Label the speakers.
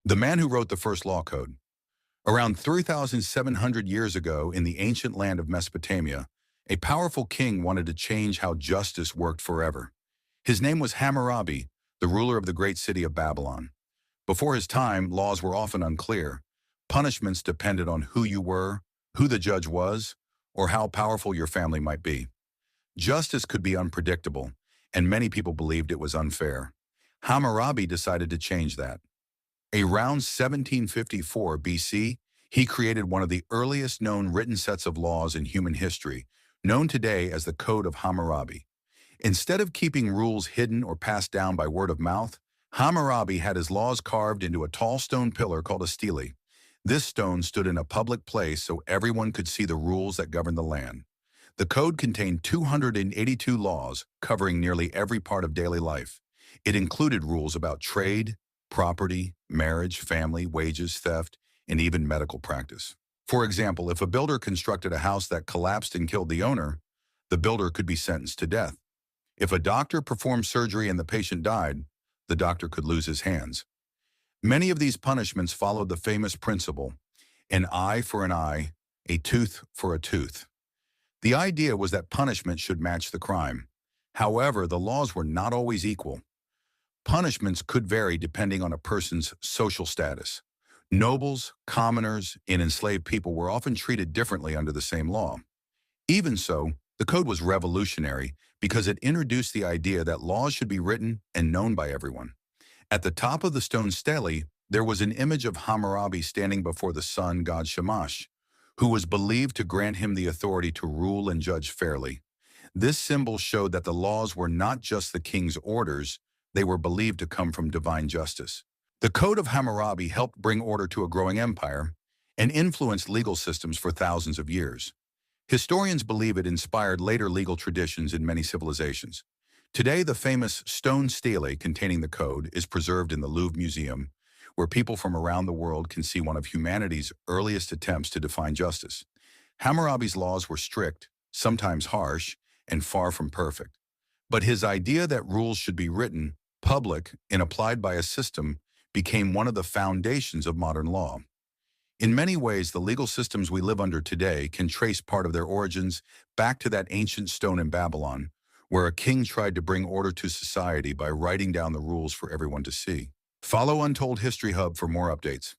Speaker 1: The man who wrote the first law code. Around 3,700 years ago in the ancient land of Mesopotamia, a powerful king wanted to change how justice worked forever. His name was Hammurabi, the ruler of the great city of Babylon. Before his time, laws were often unclear. Punishments depended on who you were, who the judge was, or how powerful your family might be. Justice could be unpredictable, and many people believed it was unfair. Hammurabi decided to change that. Around 1754 BC, he created one of the earliest known written sets of laws in human history, known today as the Code of Hammurabi. Instead of keeping rules hidden or passed down by word of mouth, Hammurabi had his laws carved into a tall stone pillar called a stele. This stone stood in a public place so everyone could see the rules that governed the land. The code contained 282 laws covering nearly every part of daily life. It included rules about trade, property, marriage, family, wages, theft, and even medical practice. For example, if a builder constructed a house that collapsed and killed the owner, the builder could be sentenced to death. If a doctor performed surgery and the patient died, the doctor could lose his hands. Many of these punishments followed the famous principle, an eye for an eye, a tooth for a tooth. The idea was that punishment should match the crime. However, the laws were not always equal. Punishments could vary depending on a person's social status. Nobles, commoners, and enslaved people were often treated differently under the same law. Even so, the code was revolutionary because it introduced the idea that laws should be written and known by everyone. At the top of the stone stele, there was an image of Hammurabi standing before the sun god Shamash, who was believed to grant him the authority to rule and judge fairly. This symbol showed that the laws were not just the king's orders, they were believed to come from divine justice. The Code of Hammurabi helped bring order to a growing empire and influenced legal systems for thousands of years. Historians believe it inspired later legal traditions in many civilizations. Today, the famous stone stele containing the code is preserved in the Louvre Museum, where people from around the world can see one of humanity's earliest attempts to define justice. Hammurabi's laws were strict, sometimes harsh, and far from perfect. But his idea that rules should be written, public, and applied by a system became one of the foundations of modern law. In many ways, the legal systems we live under today can trace part of their origins back to that ancient stone in Babylon, where a king tried to bring order to society by writing down the rules for everyone to see. Follow Untold History Hub for more updates.